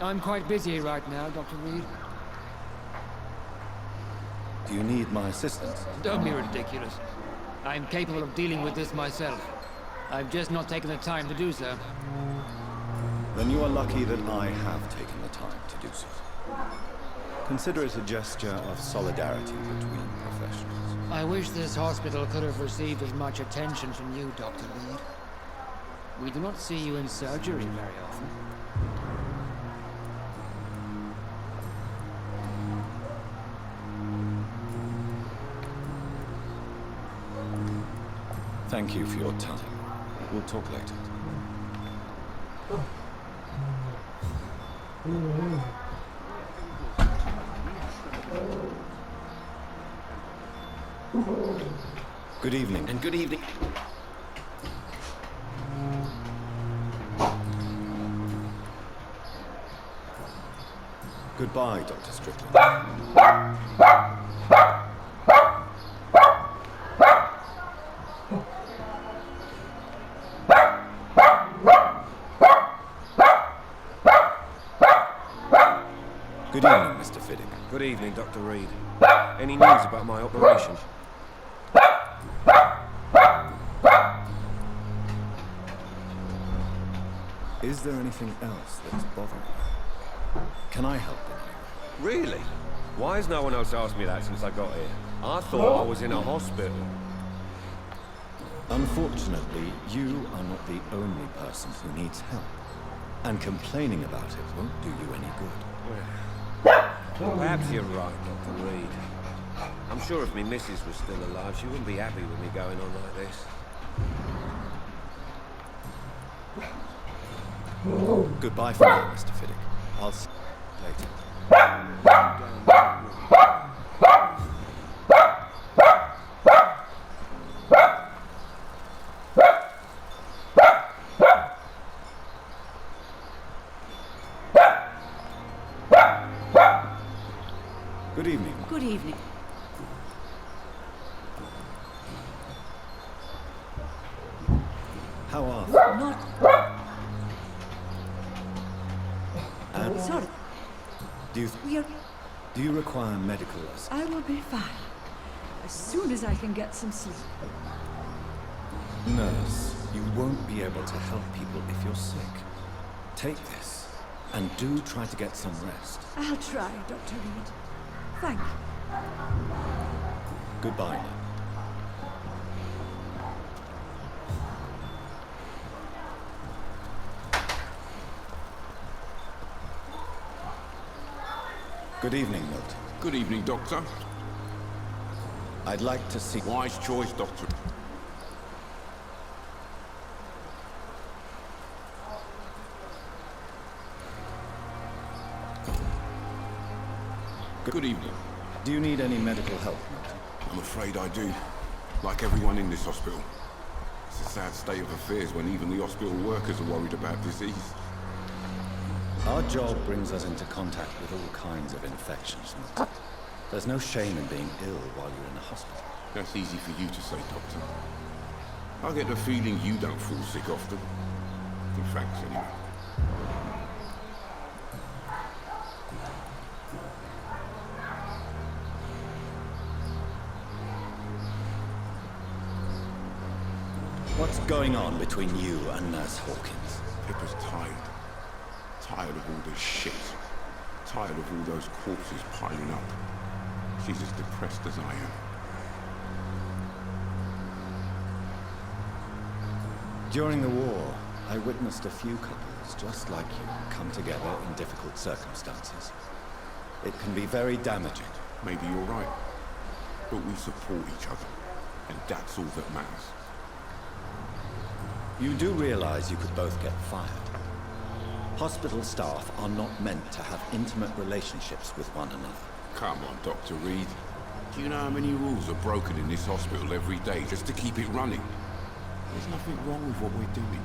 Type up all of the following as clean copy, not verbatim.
I'm quite busy right now, Dr. Reed. Do you need my assistance? Don't be ridiculous. I'm capable of dealing with this myself. I've just not taken the time to do so. Then you are lucky that I have taken the time to do so. Consider it a gesture of solidarity between professionals. I wish this hospital could have received as much attention from you, Dr. Reed. We do not see you in surgery very often. Thank you for your time. We'll talk later. Good evening. And good evening. Goodbye, Dr. Strickland. Good evening, Mr. Fiddick. Good evening, Dr. Reed. Any news about my operation? Is there anything else that's bothering you? Can I help in any way? Really? Why has no one else asked me that since I got here? I thought I was in a hospital. Unfortunately, you are not the only person who needs help. And complaining about it won't do you any good. Perhaps you're right, Dr. Reed. I'm sure if me missus was still alive, she wouldn't be happy with me going on like this. Goodbye for now, Mr. Fiddick. I'll see you later. Good evening. Good evening. How are you? Not... And Sorry. We are... do you require medical assistance? I will be fine. As soon as I can get some sleep. Nurse, you won't be able to help people if you're sick. Take this, and do try to get some rest. I'll try, Dr. Reed. Thank you. Goodbye now. Good evening, Milton. Good evening, Doctor. I'd like to see... Wise choice, Doctor. Good evening. Do you need any medical help, Milton? I'm afraid I do. Like everyone in this hospital. It's a sad state of affairs when even the hospital workers are worried about disease. Our job brings us into contact with all kinds of infections, Milton. There's no shame in being ill while you're in a hospital. That's easy for you to say, Doctor. I get the feeling you don't fall sick often. In fact, anyway. What's going on between you and Nurse Hawkins? Pippa's tired. Tired of all this shit. Tired of all those corpses piling up. She's as depressed as I am. During the war, I witnessed a few couples just like you come together in difficult circumstances. It can be very damaging. Maybe you're right. But we support each other. And that's all that matters. You do realize you could both get fired. Hospital staff are not meant to have intimate relationships with one another. Come on, Dr. Reed. Do you know how many rules are broken in this hospital every day just to keep it running? There's nothing wrong with what we're doing.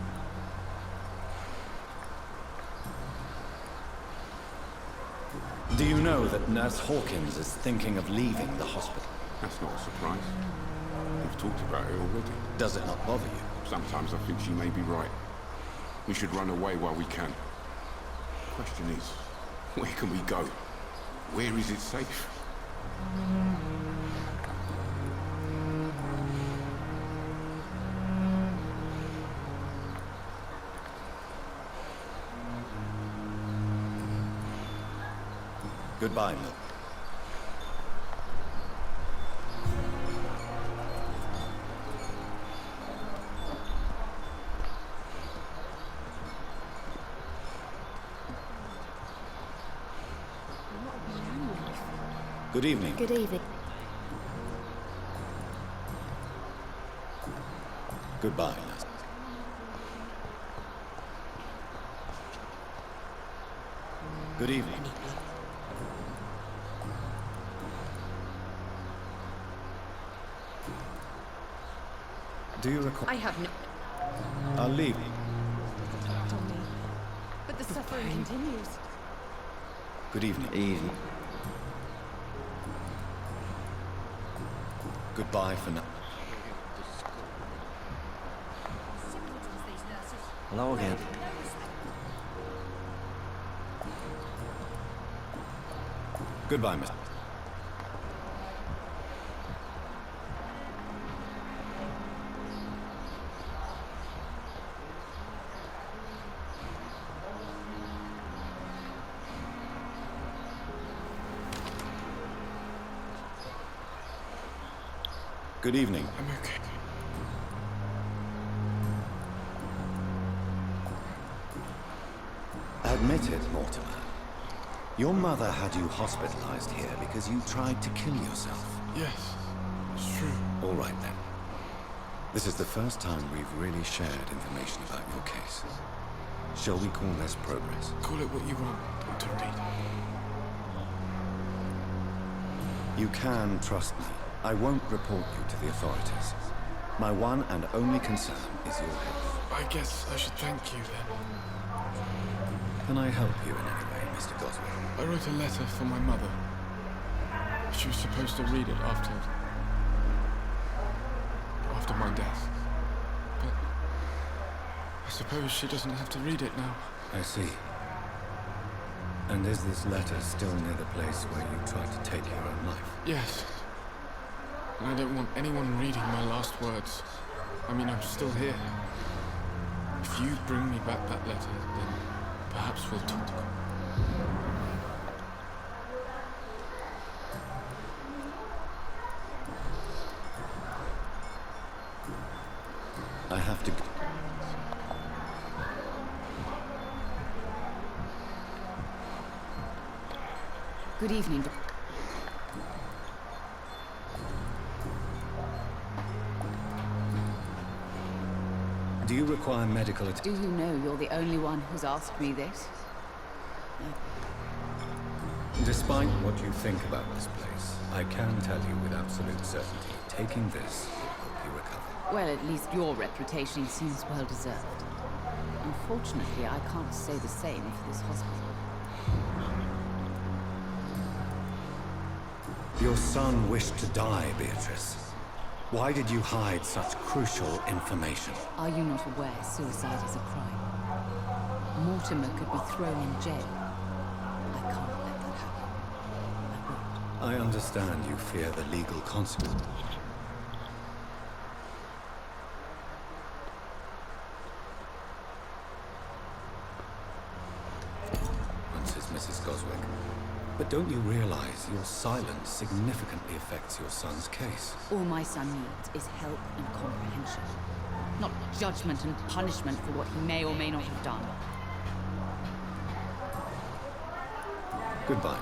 Do you know that Nurse Hawkins is thinking of leaving the hospital? That's not a surprise. We've talked about it already. Does it not bother you? Sometimes I think she may be right. We should run away while we can. The question is, Where can we go? Where is it safe? Goodbye, Mill. Good evening. Good evening. Goodbye, Nurse. Good evening. Do you recall? I have no... I'll leave. Tommy. But the suffering continues. Good evening. Evening. Goodbye for now. Hello again. Goodbye, Miss. Good evening. I'm okay. Admit it, Mortimer. Your mother had you hospitalized here because you tried to kill yourself. Yes, it's true. All right, then. This is the first time we've really shared information about your case. Shall we call this progress? Call it what you want, Dr. Reed. You can trust me. I won't report you to the authorities. My one and only concern is your health. I guess I should thank you then. Can I help you in any way, Mr. Goswell? I wrote a letter for my mother. She was supposed to read it after my death. But I suppose she doesn't have to read it now. I see. And is this letter still near the place where you tried to take your own life? Yes. And I don't want anyone reading my last words. I mean, I'm still here. If you bring me back that letter, then perhaps we'll talk. I have to... Good evening. Do you require medical attention? Do you know you're the only one who's asked me this? Despite what you think about this place, I can tell you with absolute certainty, taking this will help you recover. Well, at least your reputation seems well deserved. Unfortunately, I can't say the same for this hospital. Your son wished to die, Beatrice. Why did you hide such crucial information? Are you not aware suicide is a crime? Mortimer could be thrown in jail. I can't let that happen. I won't. I understand you fear the legal consequences. Answers Mrs. Goswick. But don't you realize your silence significantly affects your son's case? All my son needs is help and comprehension. Not judgment and punishment for what he may or may not have done. Goodbye.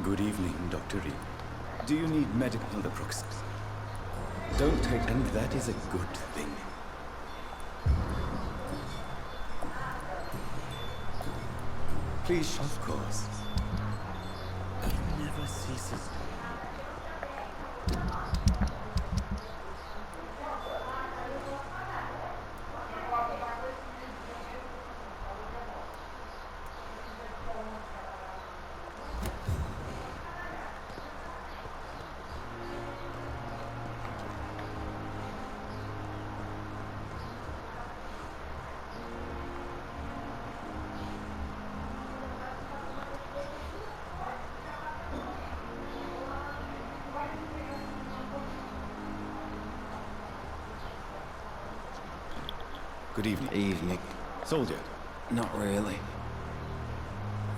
Good evening, Dr. Reed. Do you need medical approx? Don't take, and that is a good thing. Please, of course. He never ceases Good evening. Evening. Soldier, Not really.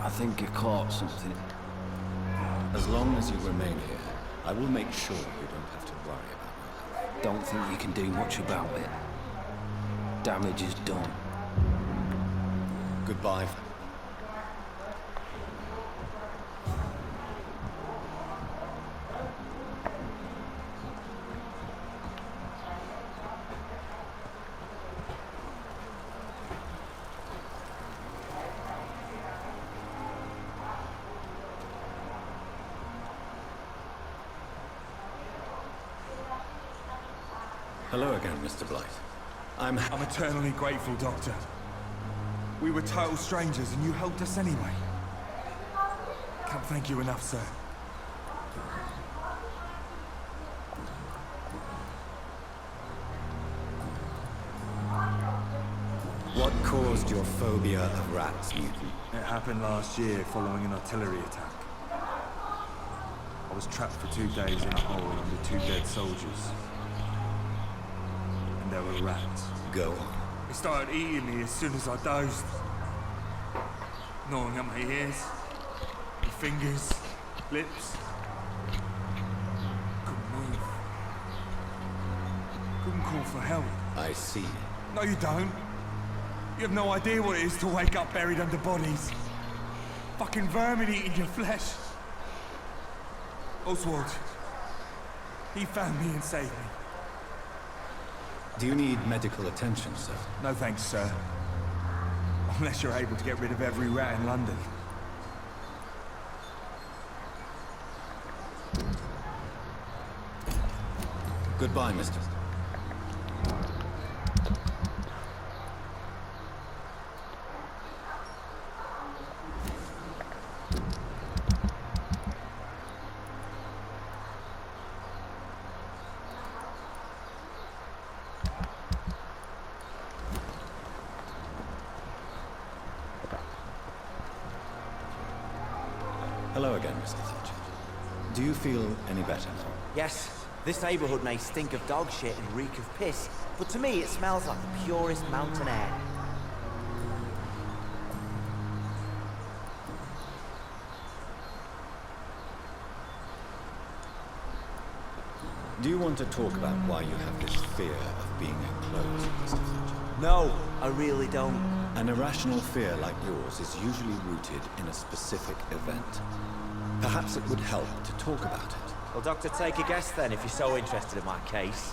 I think you caught something. as long as you remain here, I will make sure you don't have to worry about your health. Don't think you can do much about it. Damage is done. Goodbye. Hello again, Mr. Blight. I'm eternally grateful, Doctor. We were total strangers and you helped us anyway. Can't thank you enough, sir. What caused your phobia of rats, Newton? It happened last year following an artillery attack. I was trapped for 2 days in a hole under 2 dead soldiers. And there were rats. Go on. They started eating me as soon as I dozed. Gnawing at my ears, my fingers, lips. Couldn't move. Couldn't call for help. I see. No, you don't. You have no idea what it is to wake up buried under bodies. Fucking vermin eating your flesh. Oswald. He found me and saved me. Do you need medical attention, sir? No thanks, sir. Unless you're able to get rid of every rat in London. Goodbye, mister. Hello again, Mr. Sergeant. Do you feel any better now? Yes, this neighborhood may stink of dog shit and reek of piss, but to me it smells like the purest mountain air. Do you want to talk about why you have this fear of being enclosed, Mr. Sergeant? No, I really don't. An irrational fear like yours is usually rooted in a specific event. Perhaps it would help to talk about it. Well, Doctor, take a guess then if you're so interested in my case.